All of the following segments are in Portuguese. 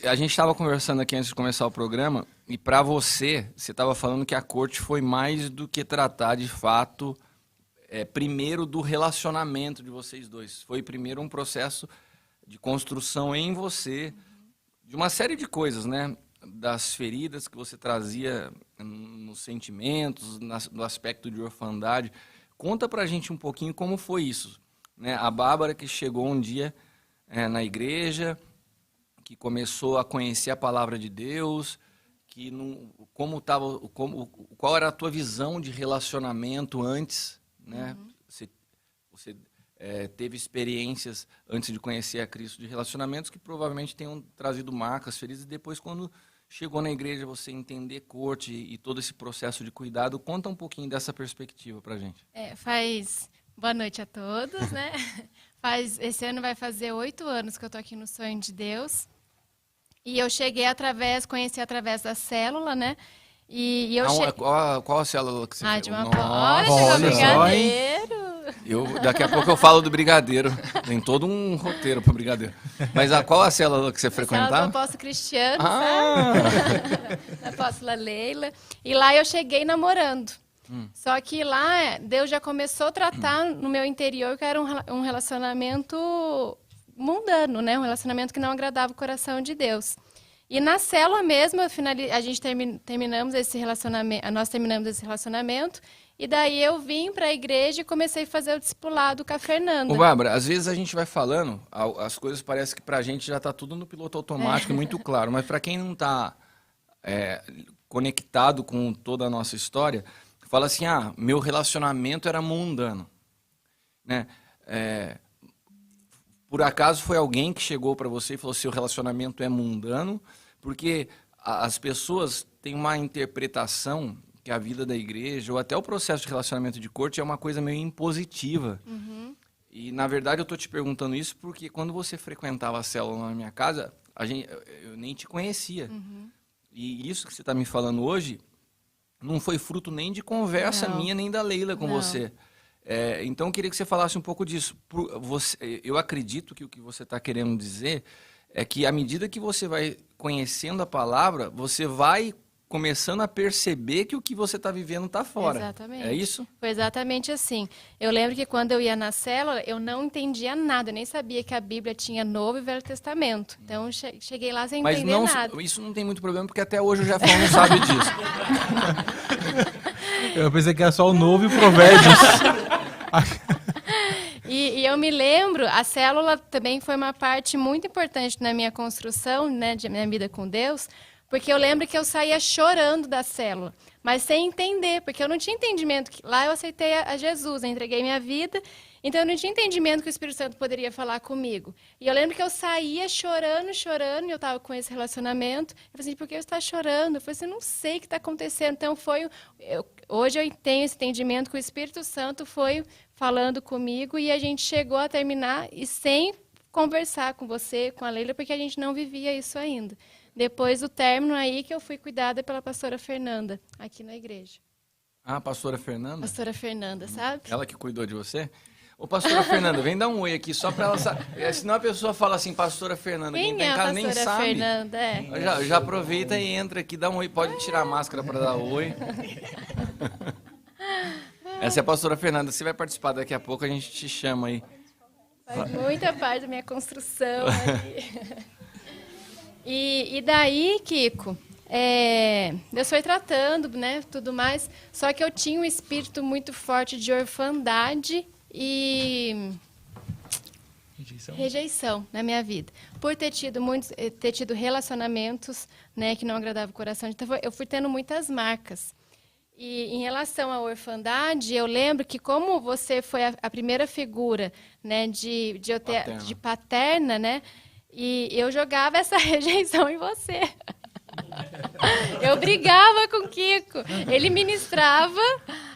A gente estava conversando aqui antes de começar o programa, e para você estava falando que a corte foi mais do que tratar de fato, primeiro do relacionamento de vocês dois. Foi primeiro um processo de construção em você, de uma série de coisas, né? Das feridas que você trazia nos sentimentos, no aspecto de orfandade. Conta pra gente um pouquinho como foi isso, né? A Bárbara que chegou um dia na igreja, que começou a conhecer a palavra de Deus, que qual era a tua visão de relacionamento antes, né? Você teve experiências antes de conhecer a Cristo de relacionamentos que provavelmente tenham trazido marcas, feridas, e depois quando chegou na igreja você entender corte e todo esse processo de cuidado. Conta um pouquinho dessa perspectiva pra gente. Boa noite a todos, né? Esse ano vai fazer 8 anos que eu tô aqui no Sonho de Deus. E eu cheguei conheci através da célula, né? Qual a célula que você fez? Olha, chegou brigadeiro. Daqui a pouco eu falo do brigadeiro. Tem todo um roteiro para brigadeiro. Mas qual a célula que você frequentava? A célula do apóstolo Cristiano, sabe? Da apóstola Leila. E lá eu cheguei namorando. Só que lá Deus já começou a tratar no meu interior que era um relacionamento mundano, né? Um relacionamento que não agradava o coração de Deus. E na célula mesmo, a gente terminamos esse relacionamento, nós terminamos esse relacionamento, e daí eu vim para a igreja e comecei a fazer o discipulado com a Fernanda. Ô, Bárbara, às vezes a gente vai falando, as coisas parecem que para a gente já está tudo no piloto automático, muito claro, mas para quem não está conectado com toda a nossa história, fala assim, meu relacionamento era mundano, né? Por acaso foi alguém que chegou para você e falou seu relacionamento é mundano? Porque as pessoas têm uma interpretação que a vida da igreja, ou até o processo de relacionamento de corte, é uma coisa meio impositiva. E, na verdade, eu estou te perguntando isso porque quando você frequentava a célula na minha casa, eu nem te conhecia. E isso que você está me falando hoje não foi fruto nem de conversa minha, nem da Leila com você. Então, eu queria que você falasse um pouco disso. Eu acredito que o que você está querendo dizer é que, à medida que você vai conhecendo a palavra, você vai começando a perceber que o que você está vivendo está fora. Exatamente. É isso? Foi exatamente assim. Eu lembro que quando eu ia na célula, eu não entendia nada. Eu nem sabia que a Bíblia tinha Novo e Velho Testamento. Então, eu cheguei lá sem entender nada. Mas isso não tem muito problema, porque até hoje o Jefão não sabe disso. Eu pensei que era só o Novo e o Provérbios. E eu me lembro, a célula também foi uma parte muito importante na minha construção, né, de minha vida com Deus, porque eu lembro que eu saía chorando da célula, mas sem entender, porque eu não tinha entendimento. Lá eu aceitei a Jesus, eu entreguei minha vida, então eu não tinha entendimento que o Espírito Santo poderia falar comigo. E eu lembro que eu saía chorando, e eu estava com esse relacionamento. Eu falei assim, por que você está chorando? Eu falei assim, não sei o que está acontecendo. Então hoje eu tenho esse entendimento que o Espírito Santo foi falando comigo e a gente chegou a terminar e sem conversar com você, com a Leila, porque a gente não vivia isso ainda. Depois do término aí que eu fui cuidada pela pastora Fernanda, aqui na igreja. Pastora Fernanda? Pastora Fernanda, sabe? Ela que cuidou de você? Ô, pastora Fernanda, vem dar um oi aqui, só para ela saber. Senão a pessoa fala assim, pastora Fernanda, quem tá em casa nem sabe. Pastora Fernanda, Já aproveita e entra aqui, dá um oi. Pode tirar a máscara para dar oi. Essa é a pastora Fernanda, você vai participar daqui a pouco, a gente te chama aí. Faz muita parte da minha construção aqui. E daí, Kiko, Deus foi tratando, né, tudo mais, só que eu tinha um espírito muito forte de orfandade e rejeição na minha vida. Por ter tido relacionamentos, né, que não agradavam o coração, então eu fui tendo muitas marcas. E em relação à orfandade, eu lembro que como você foi a primeira figura, né, de paterna, né, e eu jogava essa rejeição em você. Eu brigava com o Kiko. Ele ministrava,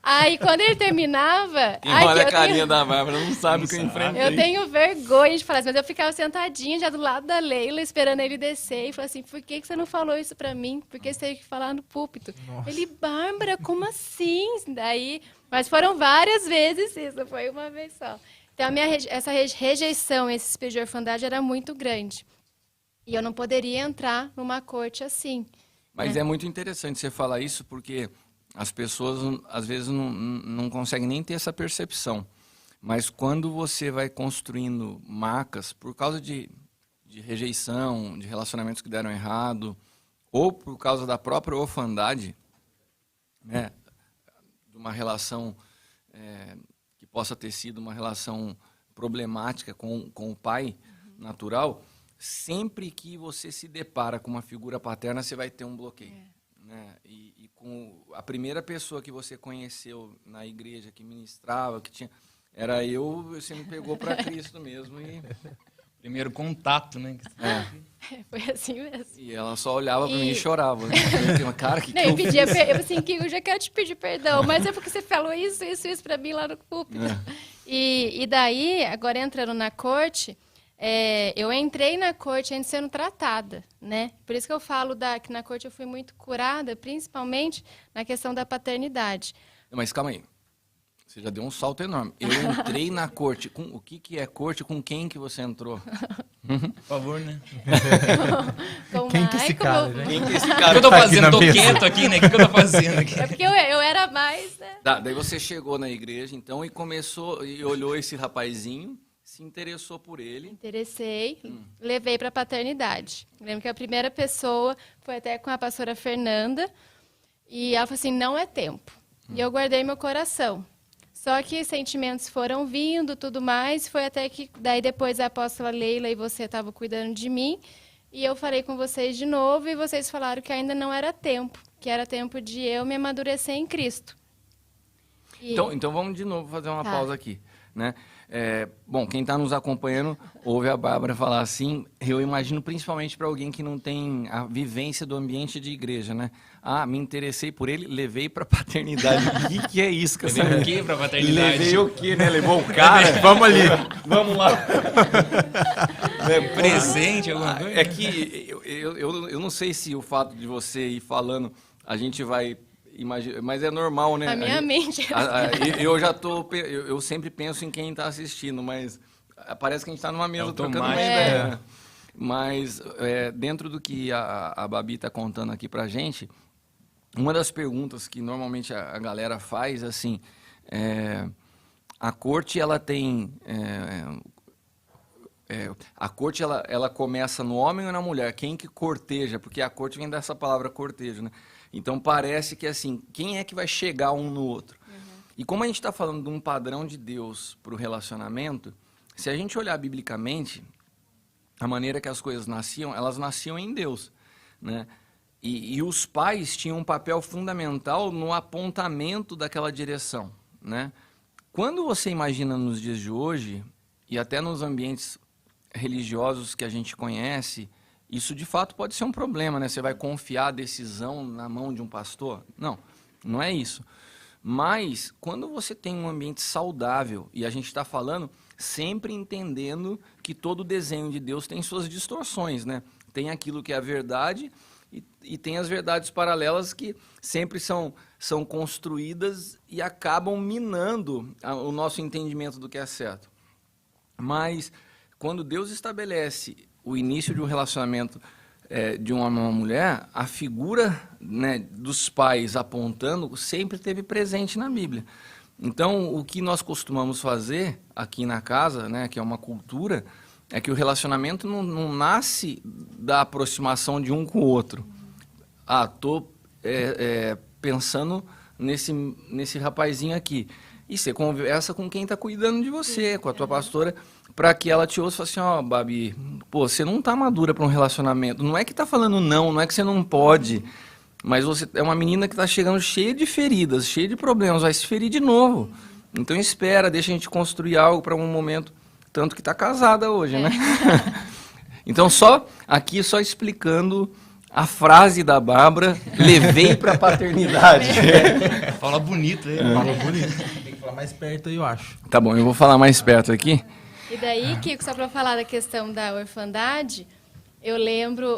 aí quando ele terminava... olha a carinha da Bárbara, não sabe o que eu enfrentei. Eu tenho vergonha de falar isso, mas eu ficava sentadinha já do lado da Leila, esperando ele descer, e falava assim, por que você não falou isso pra mim? Por que você teve que falar no púlpito? Nossa. Ele, Bárbara, como assim? Mas foram várias vezes isso, não foi uma vez só. Então, essa rejeição, esse espírito de orfandade era muito grande. E eu não poderia entrar numa corte assim. Mas é muito interessante você falar isso, porque as pessoas, às vezes, não conseguem nem ter essa percepção. Mas quando você vai construindo marcas por causa de rejeição, de relacionamentos que deram errado, ou por causa da própria orfandade, né, de uma relação que possa ter sido uma relação problemática com o pai natural, sempre que você se depara com uma figura paterna, você vai ter um bloqueio. Né? E com a primeira pessoa que você conheceu na igreja, que ministrava, que tinha... Era eu, você me pegou para Cristo mesmo. Primeiro contato, né? Foi assim mesmo. E ela só olhava para mim e chorava. Cara, que não, eu pedia, fiz? eu assim, que eu já quero te pedir perdão, mas é porque você falou isso para mim lá no púlpito. E daí, agora entrando na corte, eu entrei na corte ainda sendo tratada, né? Por isso que eu falo que na corte eu fui muito curada, principalmente na questão da paternidade. Mas calma aí. Você já deu um salto enorme. Eu entrei na corte. O que é corte? Com quem que você entrou? Por favor, né? Quem que é esse cara, né? Quem que é esse O que cara? eu tô Tá aqui fazendo? na Tô mesa. quieto aqui, né? O que eu tô fazendo aqui? É porque eu era mais, né? Daí você chegou na igreja, então, e começou, e olhou esse rapazinho, se interessou por ele. Interessei, levei para a paternidade. Lembro que a primeira pessoa foi até com a pastora Fernanda, e ela falou assim, não é tempo. E eu guardei meu coração. Só que sentimentos foram vindo, tudo mais, foi até que, daí depois a apóstola Leila e você estavam cuidando de mim, e eu falei com vocês de novo, e vocês falaram que ainda não era tempo, que era tempo de eu me amadurecer em Cristo. E... Então vamos de novo fazer uma pausa aqui, né? Bom, quem está nos acompanhando ouve a Bárbara falar assim, eu imagino principalmente para alguém que não tem a vivência do ambiente de igreja, né? Ah, me interessei por ele, levei para paternidade. O que é isso, cara? Levei o quê pra paternidade? Levei o quê, né? Levou o cara? Vamos ali, vamos lá. Presente, alguma coisa? É que eu não sei se o fato de você ir falando, a gente vai... Mas é normal, né? A minha mente. Eu sempre penso em quem está assistindo, mas parece que a gente está numa mesa trocando uma automático, ideia. Né? Mas dentro do que a Babi está contando aqui pra gente, uma das perguntas que normalmente a galera faz, assim, a corte ela tem... a corte ela começa no homem ou na mulher? Quem que corteja? Porque a corte vem dessa palavra cortejo, né? Então parece que assim, quem é que vai chegar um no outro? E como a gente está falando de um padrão de Deus para o relacionamento, se a gente olhar biblicamente, a maneira que as coisas nasciam, elas nasciam em Deus, né? E os pais tinham um papel fundamental no apontamento daquela direção, né? Quando você imagina nos dias de hoje, e até nos ambientes religiosos que a gente conhece, isso de fato pode ser um problema, né? Você vai confiar a decisão na mão de um pastor? Não, não é isso. Mas quando você tem um ambiente saudável, e a gente está falando sempre entendendo que todo desenho de Deus tem suas distorções, né? Tem aquilo que é a verdade e tem as verdades paralelas que sempre são construídas e acabam minando o nosso entendimento do que é certo. Mas quando Deus estabelece o início de um relacionamento de um homem e uma mulher, a figura, né, dos pais apontando sempre esteve presente na Bíblia. Então, o que nós costumamos fazer aqui na casa, né, que é uma cultura, é que o relacionamento não nasce da aproximação de um com o outro. Ah, estou pensando nesse rapazinho aqui. E você conversa com quem está cuidando de você, com a tua pastora, para que ela te ouça e fale assim, ó, Babi, pô, você não tá madura para um relacionamento. Não é que tá falando não é que você não pode, mas você é uma menina que tá chegando cheia de feridas, cheia de problemas, vai se ferir de novo. Então espera, deixa a gente construir algo para um momento, tanto que tá casada hoje, né? Então só explicando a frase da Bárbara, levei para paternidade. Fala bonito, hein? Fala bonito. Tem que falar mais perto aí, eu acho. Tá bom, eu vou falar mais perto aqui. E daí, Kiko, só para falar da questão da orfandade, eu lembro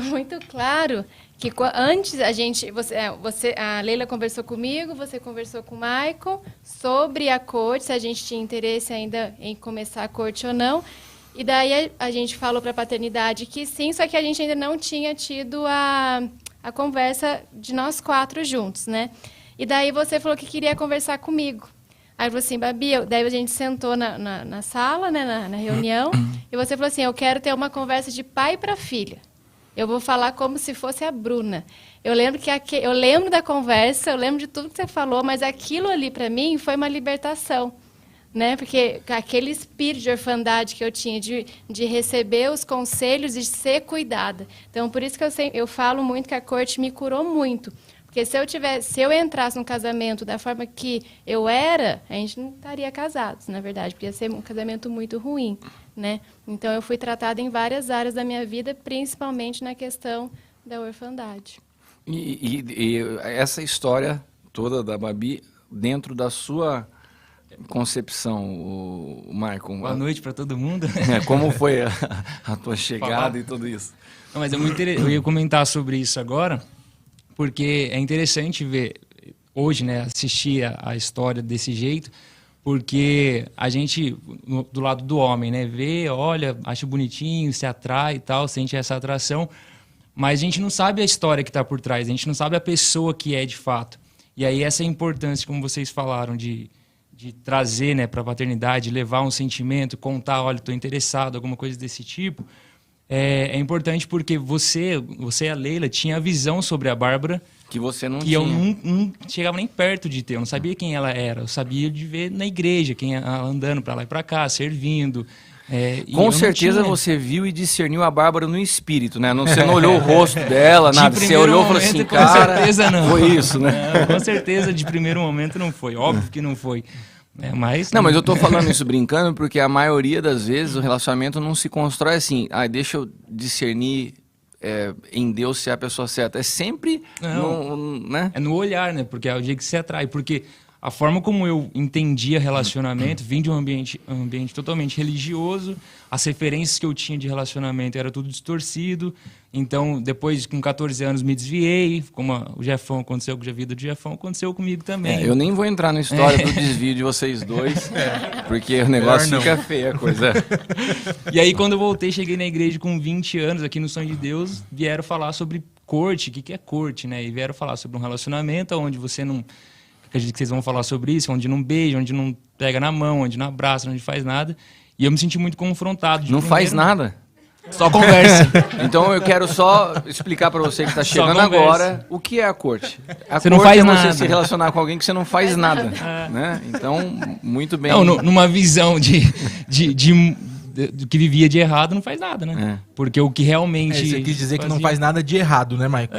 muito claro que antes a Leila conversou comigo, você conversou com o Michael sobre a corte, se a gente tinha interesse ainda em começar a corte ou não. E daí a gente falou para a paternidade que sim, só que a gente ainda não tinha tido a conversa de nós 4 juntos, né? E daí você falou que queria conversar comigo. Aí eu falei assim, Babi, daí a gente sentou na sala, né, na reunião, e você falou assim, eu quero ter uma conversa de pai para filha. Eu vou falar como se fosse a Bruna. Eu lembro eu lembro da conversa, eu lembro de tudo que você falou, mas aquilo ali para mim foi uma libertação, né? Porque aquele espírito de orfandade que eu tinha de receber os conselhos e de ser cuidada. Então por isso que eu falo muito que a corte me curou muito. Porque se eu entrasse num casamento da forma que eu era, a gente não estaria casados, na verdade, porque ia ser um casamento muito ruim, né? Então eu fui tratada em várias áreas da minha vida, principalmente na questão da orfandade. E essa história toda da Babi, dentro da sua concepção, o Maicon... Boa noite para todo mundo. Como foi a tua chegada e tudo isso? Não, mas é muito eu ia comentar sobre isso agora, porque é interessante ver hoje, né, assistir a história desse jeito, porque a gente, do lado do homem, né, vê, olha, acha bonitinho, se atrai e tal, sente essa atração, mas a gente não sabe a história que está por trás, a gente não sabe a pessoa que é de fato. E aí essa importância, como vocês falaram, de trazer, né, para a paternidade, levar um sentimento, contar, olha, estou interessado, alguma coisa desse tipo, é importante porque você e a Leila tinha a visão sobre a Bárbara que você não que tinha. Eu não chegava nem perto de ter, eu não sabia quem ela era, eu sabia de ver na igreja, quem ela andando para lá e para cá, servindo. Com certeza você viu e discerniu a Bárbara no espírito, né? Você não olhou o rosto dela, nada. Você olhou e falou assim, cara, com certeza não. Foi isso, né? Não, com certeza, de primeiro momento não foi, óbvio que não foi. Mas eu tô falando isso brincando porque a maioria das vezes o relacionamento não se constrói assim, deixa eu discernir em Deus se é a pessoa certa. É sempre né? É no olhar, né? Porque é o dia que se atrai. Porque a forma como eu entendia relacionamento, vim de um ambiente totalmente religioso, as referências que eu tinha de relacionamento era tudo distorcido. Então, depois, com 14 anos, me desviei. Como o Jefão aconteceu com a vida do Jefão, aconteceu comigo também. Eu nem vou entrar na história do desvio de vocês dois, porque o negócio fica feio a coisa. E aí, quando eu voltei, cheguei na igreja com 20 anos, aqui no Sonho de Deus, vieram falar sobre corte, o que é corte, né? E vieram falar sobre um relacionamento onde você não... Acredito que vocês vão falar sobre isso, onde não beija, onde não pega na mão, onde não abraça, onde faz nada. E eu me senti muito confrontado. Não faz nada? Só conversa. Então eu quero só explicar para você que está chegando agora o que é a corte. Você não faz nada. Você se relacionar com alguém que você não faz nada. Né? Então, muito bem. Não, numa visão do que vivia de errado, não faz nada, né? Porque o que realmente... Você quis dizer que não faz nada de errado, né, Maicon?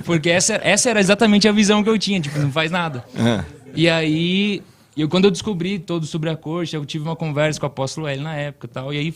Porque essa era exatamente a visão que eu tinha, tipo, não faz nada. E aí, quando eu descobri todo sobre a corte, eu tive uma conversa com o apóstolo Hélio na época e tal, e aí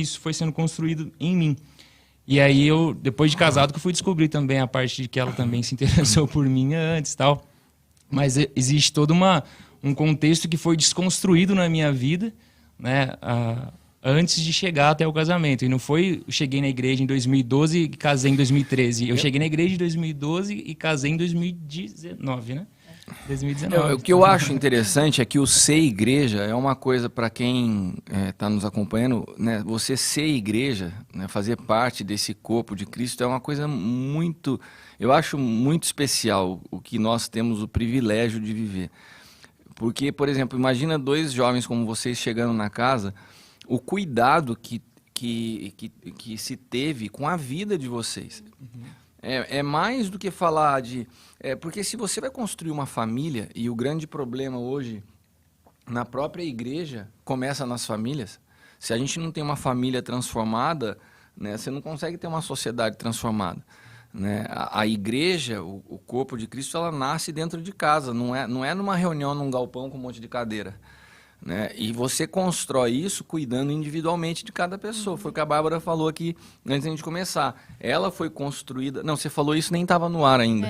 isso foi sendo construído em mim. E aí eu, depois de casado, que eu fui descobrir também a parte de que ela também se interessou por mim antes e tal. Mas existe todo um contexto que foi desconstruído na minha vida, né, antes de chegar até o casamento. E não foi, eu cheguei na igreja em 2012 e casei em 2013. Eu cheguei na igreja em 2012 e casei em 2019, né? 2019. O que eu acho interessante é que o ser igreja é uma coisa para quem está nos acompanhando, né? Você ser igreja, né? Fazer parte desse corpo de Cristo é uma coisa muito, eu acho muito especial, o que nós temos o privilégio de viver. Porque, por exemplo, imagina 2 jovens como vocês chegando na casa, o cuidado que se teve com a vida de vocês. É mais do que falar de... porque se você vai construir uma família, e o grande problema hoje na própria igreja começa nas famílias, se a gente não tem uma família transformada, né, você não consegue ter uma sociedade transformada. Né? A igreja, o corpo de Cristo, ela nasce dentro de casa, não é numa reunião num galpão com um monte de cadeira. Né? E você constrói isso cuidando individualmente de cada pessoa. Foi o que a Bárbara falou aqui antes de a gente começar. Ela foi construída... Não, você falou isso, nem estava no ar ainda.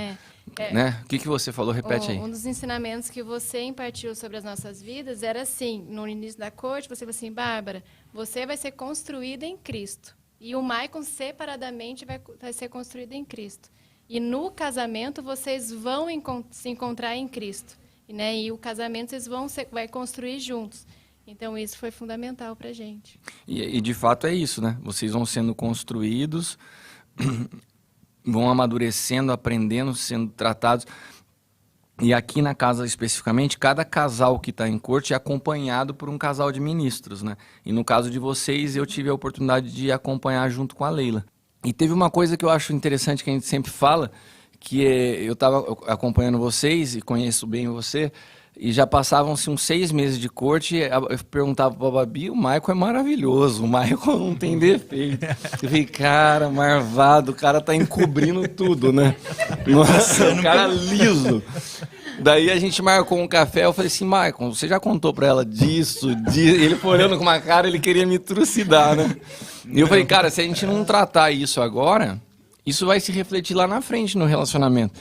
Né? O que você falou? Repete aí. Um dos ensinamentos que você impartiu sobre as nossas vidas era assim, no início da corte, você falou assim, Bárbara, você vai ser construída em Cristo. E o Maicon separadamente vai ser construído em Cristo. E no casamento vocês vão se encontrar em Cristo. Né? E o casamento vocês vai construir juntos. Então, isso foi fundamental pra gente. E de fato é isso, né? Vocês vão sendo construídos, vão amadurecendo, aprendendo, sendo tratados. E aqui na casa especificamente, cada casal que está em corte é acompanhado por um casal de ministros, né? E no caso de vocês, eu tive a oportunidade de acompanhar junto com a Leila. E teve uma coisa que eu acho interessante que a gente sempre fala, que eu estava acompanhando vocês e conheço bem você, e já passavam-se uns 6 meses de corte, eu perguntava para a Babi, o Michael é maravilhoso, o Michael não tem defeito. Eu falei, cara, marvado, o cara tá encobrindo tudo, né? Nossa, o cara liso. Daí a gente marcou um café, eu falei assim, Michael, você já contou para ela disso? Ele foi olhando com uma cara, ele queria me trucidar, né? E eu falei, cara, se a gente não tratar isso agora, isso vai se refletir lá na frente no relacionamento.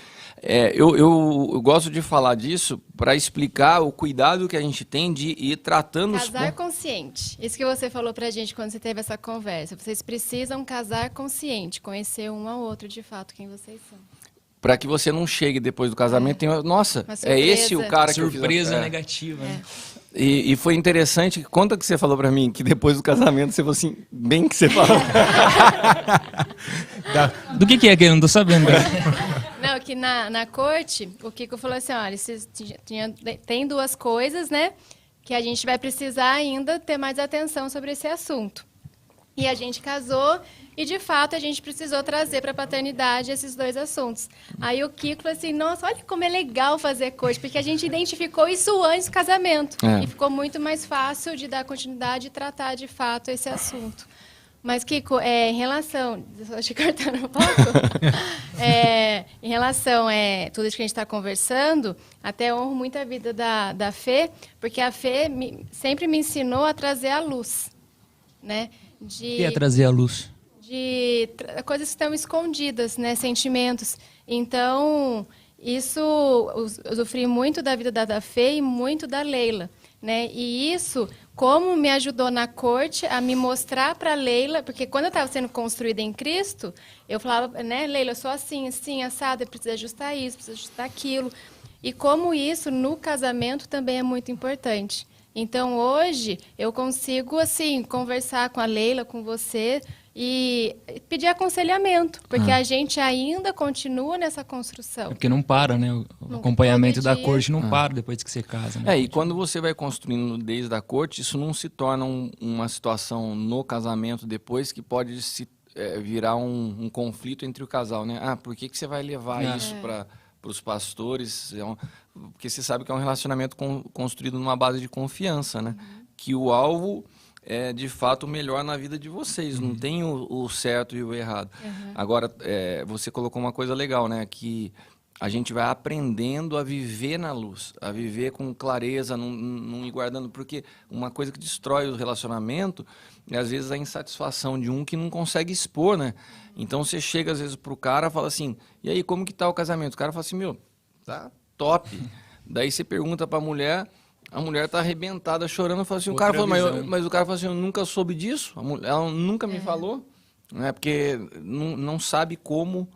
Eu gosto de falar disso para explicar o cuidado que a gente tem de ir tratando... Casar consciente. Isso que você falou pra gente quando você teve essa conversa. Vocês precisam casar consciente, conhecer um ao outro de fato quem vocês são. Para que você não chegue depois do casamento, nossa, é esse o cara que eu fiz... Surpresa negativa, né? E foi interessante, conta que você falou para mim, que depois do casamento você falou assim, bem que você falou. Do que é que eu não tô sabendo, cara? Não, que na corte, o Kiko falou assim, olha, tem 2 coisas, né, que a gente vai precisar ainda ter mais atenção sobre esse assunto. E a gente casou e, de fato, a gente precisou trazer para a paternidade esses 2 assuntos. Aí o Kiko falou assim, nossa, olha como é legal fazer corte, porque a gente identificou isso antes do casamento. E ficou muito mais fácil de dar continuidade e tratar, de fato, esse assunto. Mas, Kiko, em relação... Só te cortando um pouco. Em relação a tudo isso que a gente está conversando, até honro muito a vida da Fê, porque a Fê sempre me ensinou a trazer a luz, né? O que é trazer a luz? De coisas que estão escondidas, né? Sentimentos. Então, isso eu sofri muito da vida da Fê e muito da Leila, né? E isso, como me ajudou na corte a me mostrar para Leila, porque quando eu estava sendo construída em Cristo, eu falava, né, Leila, eu sou assim, assim, assada, eu preciso ajustar isso, preciso ajustar aquilo. E como isso no casamento também é muito importante. Então, hoje, eu consigo, assim, conversar com a Leila, com você e pedir aconselhamento, porque a gente ainda continua nessa construção. Porque não para, né? O acompanhamento da corte não para depois que você casa. Né? E quando você vai construindo desde a corte, isso não se torna uma situação no casamento depois que pode se virar um conflito entre o casal, né? Por que você vai levar isso para os pastores? Porque você sabe que é um relacionamento construído numa base de confiança, né? Que o alvo é, de fato, o melhor na vida de vocês. Não tem o certo e o errado. Agora, você colocou uma coisa legal, né? Que a gente vai aprendendo a viver na luz, a viver com clareza, não ir guardando. Porque uma coisa que destrói o relacionamento é, às vezes, a insatisfação de um que não consegue expor, né? Então, você chega, às vezes, pro cara e fala assim, e aí, como que tá o casamento? O cara fala assim, meu, tá top. Daí você pergunta pra mulher, a mulher tá arrebentada, chorando, fala assim, o cara fala, mas o cara fala assim, eu nunca soube disso, ela nunca me falou, né? Porque não sabe como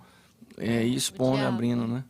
ir expondo, abrindo, né?